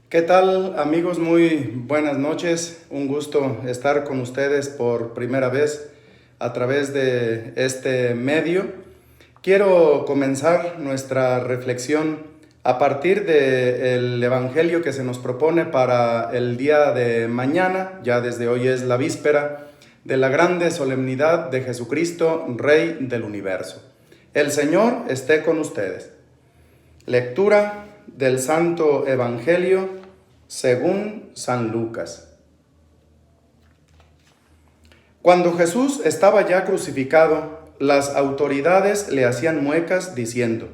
¿Qué tal, amigos? Muy buenas noches. Un gusto estar con ustedes por primera vez a través de este medio. Quiero comenzar nuestra reflexión a partir del evangelio que se nos propone para el día de mañana. Ya desde hoy es la víspera de la grande solemnidad de Jesucristo, Rey del universo. El Señor esté con ustedes. Lectura del Santo Evangelio según San Lucas. Cuando Jesús estaba ya crucificado, las autoridades le hacían muecas diciendo: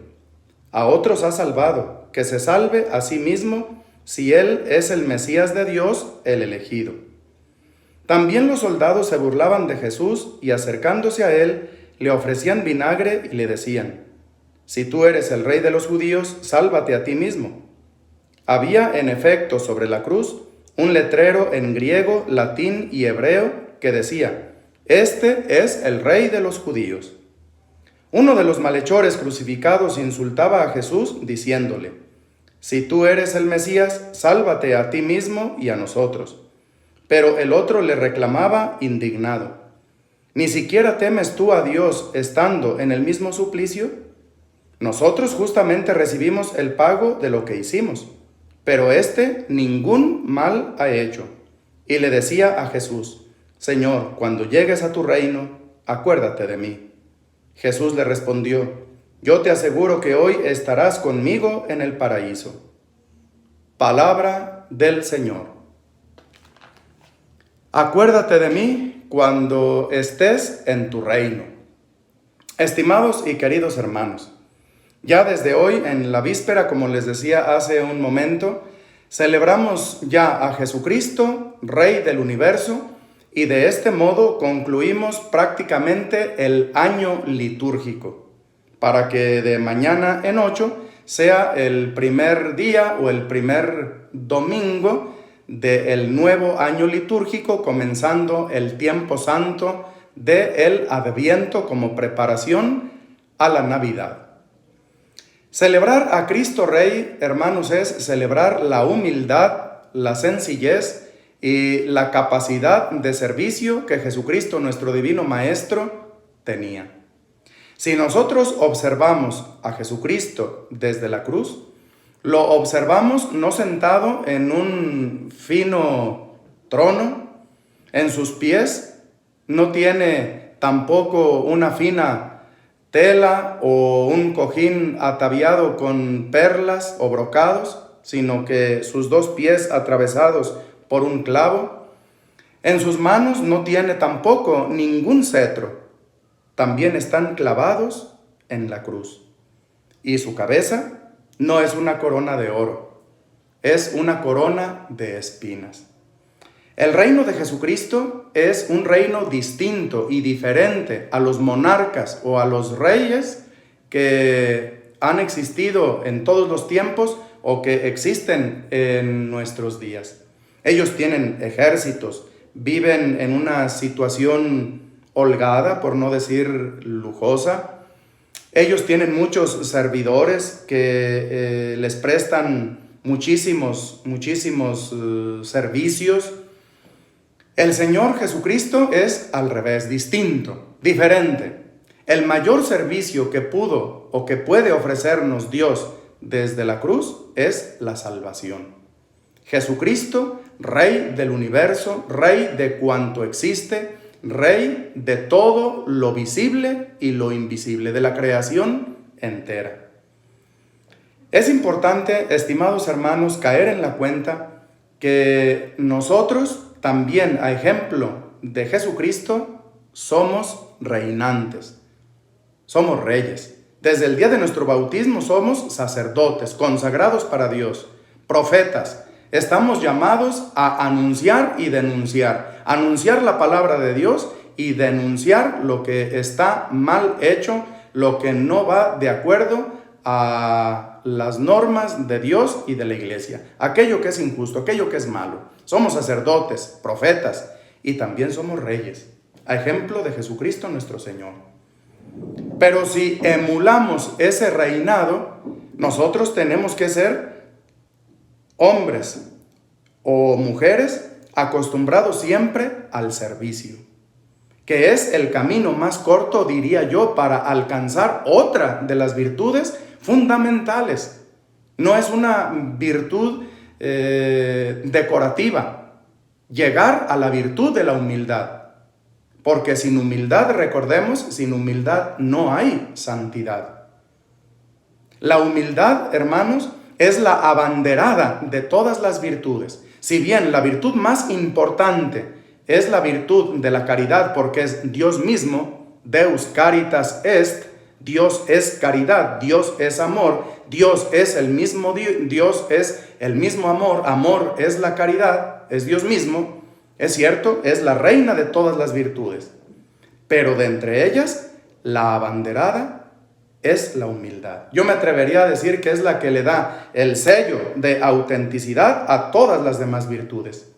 a otros ha salvado, que se salve a sí mismo si él es el Mesías de Dios, el elegido. También los soldados se burlaban de Jesús y acercándose a él le ofrecían vinagre y le decían: si tú eres el rey de los judíos, sálvate a ti mismo. Había en efecto sobre la cruz un letrero en griego, latín y hebreo que decía: este es el rey de los judíos. Uno de los malhechores crucificados insultaba a Jesús diciéndole: si tú eres el Mesías, sálvate a ti mismo y a nosotros. Pero el otro le reclamaba indignado: ¿ni siquiera temes tú a Dios estando en el mismo suplicio? Nosotros justamente recibimos el pago de lo que hicimos, pero éste ningún mal ha hecho. Y le decía a Jesús: Señor, cuando llegues a tu reino, acuérdate de mí. Jesús le respondió: yo te aseguro que hoy estarás conmigo en el paraíso. Palabra del Señor. Acuérdate de mí cuando estés en tu reino. Estimados y queridos hermanos, ya desde hoy, en la víspera, como les decía hace un momento, celebramos ya a Jesucristo, Rey del universo, y de este modo concluimos prácticamente el año litúrgico, para que de mañana en 8 sea el primer día o el primer domingo del nuevo año litúrgico, comenzando el tiempo santo del Adviento como preparación a la Navidad. Celebrar a Cristo Rey, hermanos, es celebrar la humildad, la sencillez y la capacidad de servicio que Jesucristo, nuestro divino Maestro, tenía. Si nosotros observamos a Jesucristo desde la cruz, lo observamos no sentado en un fino trono, en sus pies no tiene tampoco una fina tela o un cojín ataviado con perlas o brocados, sino que sus dos pies atravesados por un clavo. En sus manos no tiene tampoco ningún cetro, también están clavados en la cruz. Y su cabeza no es una corona de oro, es una corona de espinas. El reino de Jesucristo es un reino distinto y diferente a los monarcas o a los reyes que han existido en todos los tiempos o que existen en nuestros días. Ellos tienen ejércitos, viven en una situación holgada, por no decir lujosa. Ellos tienen muchos servidores que les prestan muchísimos servicios. El Señor Jesucristo es al revés, distinto, diferente. El mayor servicio que pudo o que puede ofrecernos Dios desde la cruz es la salvación. Jesucristo, Rey del universo, Rey de cuanto existe, Rey de todo lo visible y lo invisible, de la creación entera. Es importante, estimados hermanos, caer en la cuenta que nosotros también, a ejemplo de Jesucristo, somos reinantes, somos reyes. Desde el día de nuestro bautismo somos sacerdotes, consagrados para Dios, profetas. Estamos llamados a anunciar y denunciar, anunciar la palabra de Dios y denunciar lo que está mal hecho, lo que no va de acuerdo a las normas de Dios y de la iglesia, aquello que es injusto, aquello que es malo. Somos sacerdotes, profetas y también somos reyes, a ejemplo de Jesucristo nuestro Señor. Pero si emulamos ese reinado, nosotros tenemos que ser hombres o mujeres acostumbrados siempre al servicio, que es el camino más corto, diría yo, para alcanzar otra de las virtudes fundamentales. No es una virtud decorativa, llegar a la virtud de la humildad. Porque sin humildad, recordemos, sin humildad no hay santidad. La humildad, hermanos, es la abanderada de todas las virtudes. Si bien la virtud más importante es la virtud de la caridad, porque es Dios mismo, Deus caritas est, Dios es caridad, Dios es amor, Dios es el mismo Dios es el mismo amor, amor es la caridad, es Dios mismo, es cierto, es la reina de todas las virtudes. Pero de entre ellas, la abanderada es la humildad. Yo me atrevería a decir que es la que le da el sello de autenticidad a todas las demás virtudes.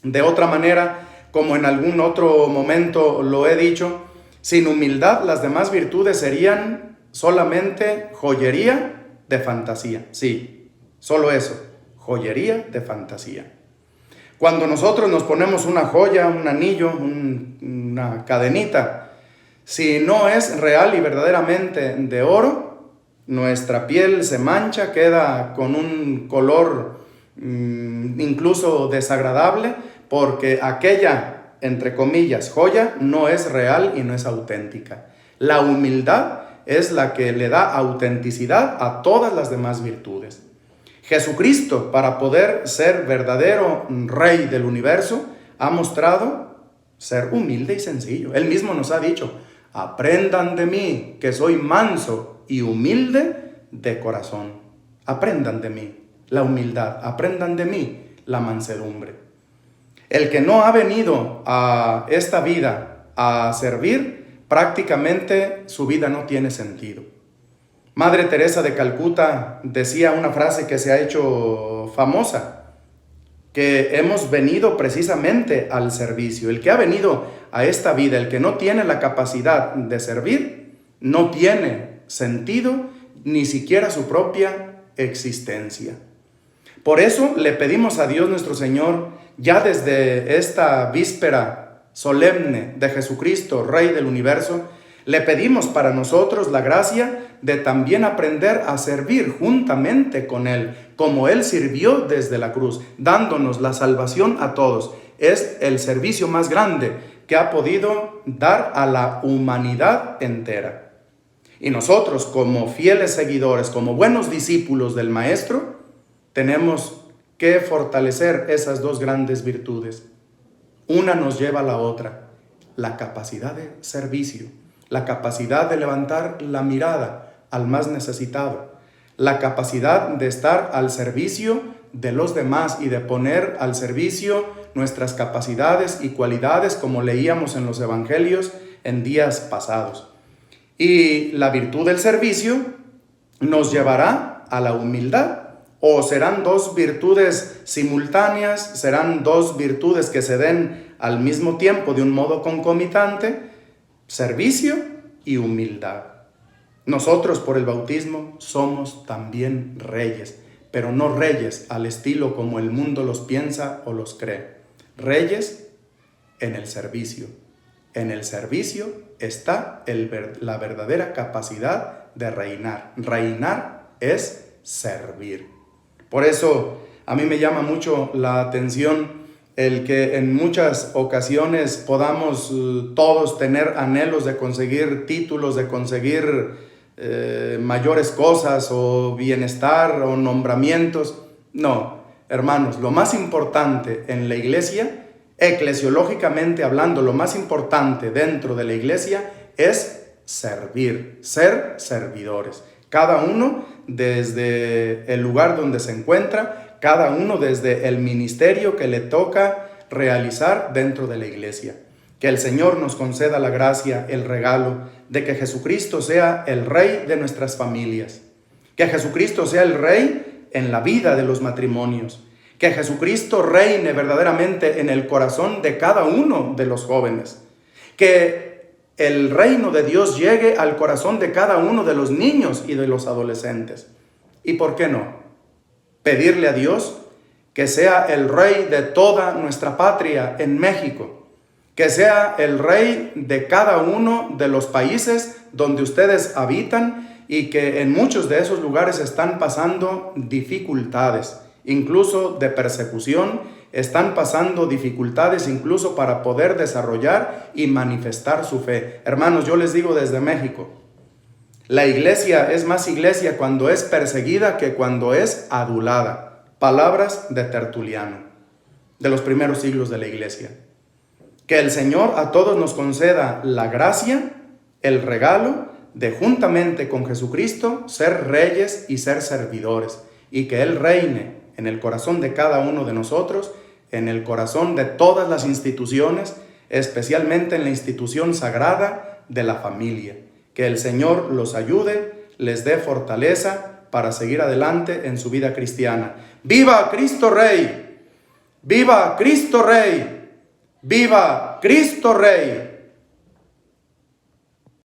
De otra manera, como en algún otro momento lo he dicho, sin humildad las demás virtudes serían solamente joyería de fantasía. Sí, solo eso, joyería de fantasía. Cuando nosotros nos ponemos una joya, un anillo, una cadenita, si no es real y verdaderamente de oro, nuestra piel se mancha, queda con un color incluso desagradable, porque aquella, entre comillas, joya no es real y no es auténtica. La humildad es la que le da autenticidad a todas las demás virtudes. Jesucristo, para poder ser verdadero Rey del universo, ha mostrado ser humilde y sencillo. Él mismo nos ha dicho: aprendan de mí, que soy manso y humilde de corazón. Aprendan de mí la humildad, aprendan de mí la mansedumbre. El que no ha venido a esta vida a servir, prácticamente su vida no tiene sentido. Madre Teresa de Calcuta decía una frase que se ha hecho famosa, que hemos venido precisamente al servicio. El que ha venido a esta vida, el que no tiene la capacidad de servir, no tiene sentido ni siquiera su propia existencia. Por eso le pedimos a Dios nuestro Señor, ya desde esta víspera solemne de Jesucristo, Rey del universo, le pedimos para nosotros la gracia de también aprender a servir juntamente con Él, como Él sirvió desde la cruz, dándonos la salvación a todos. Es el servicio más grande que ha podido dar a la humanidad entera. Y nosotros, como fieles seguidores, como buenos discípulos del Maestro, tenemos que fortalecer esas dos grandes virtudes. Una nos lleva a la otra, la capacidad de servicio, la capacidad de levantar la mirada al más necesitado, la capacidad de estar al servicio de los demás y de poner al servicio nuestras capacidades y cualidades, como leíamos en los evangelios en días pasados. Y la virtud del servicio nos llevará a la humildad. ¿O serán dos virtudes simultáneas? ¿Serán dos virtudes que se den al mismo tiempo de un modo concomitante? Servicio y humildad. Nosotros por el bautismo somos también reyes, pero no reyes al estilo como el mundo los piensa o los cree. Reyes en el servicio. En el servicio está la verdadera capacidad de reinar. Reinar es servir. Por eso a mí me llama mucho la atención el que en muchas ocasiones podamos todos tener anhelos de conseguir títulos, de conseguir mayores cosas o bienestar o nombramientos. No, hermanos, lo más importante en la iglesia, eclesiológicamente hablando, lo más importante dentro de la iglesia es servir, ser servidores. Cada uno desde el lugar donde se encuentra, cada uno desde el ministerio que le toca realizar dentro de la iglesia. Que el Señor nos conceda la gracia, el regalo de que Jesucristo sea el Rey de nuestras familias. Que Jesucristo sea el Rey en la vida de los matrimonios. Que Jesucristo reine verdaderamente en el corazón de cada uno de los jóvenes. Que el reino de Dios llegue al corazón de cada uno de los niños y de los adolescentes. ¿Y por qué no? pedirle a Dios que sea el rey de toda nuestra patria en México, que sea el rey de cada uno de los países donde ustedes habitan y que en muchos de esos lugares están pasando dificultades, incluso de persecución, están pasando dificultades incluso para poder desarrollar y manifestar su fe. Hermanos, yo les digo desde México, la iglesia es más iglesia cuando es perseguida que cuando es adulada. Palabras de Tertuliano, de los primeros siglos de la iglesia. Que el Señor a todos nos conceda la gracia, el regalo de juntamente con Jesucristo ser reyes y ser servidores, y que Él reine en el corazón de cada uno de nosotros, en el corazón de todas las instituciones, especialmente en la institución sagrada de la familia. Que el Señor los ayude, les dé fortaleza para seguir adelante en su vida cristiana. ¡Viva Cristo Rey! ¡Viva Cristo Rey! ¡Viva Cristo Rey!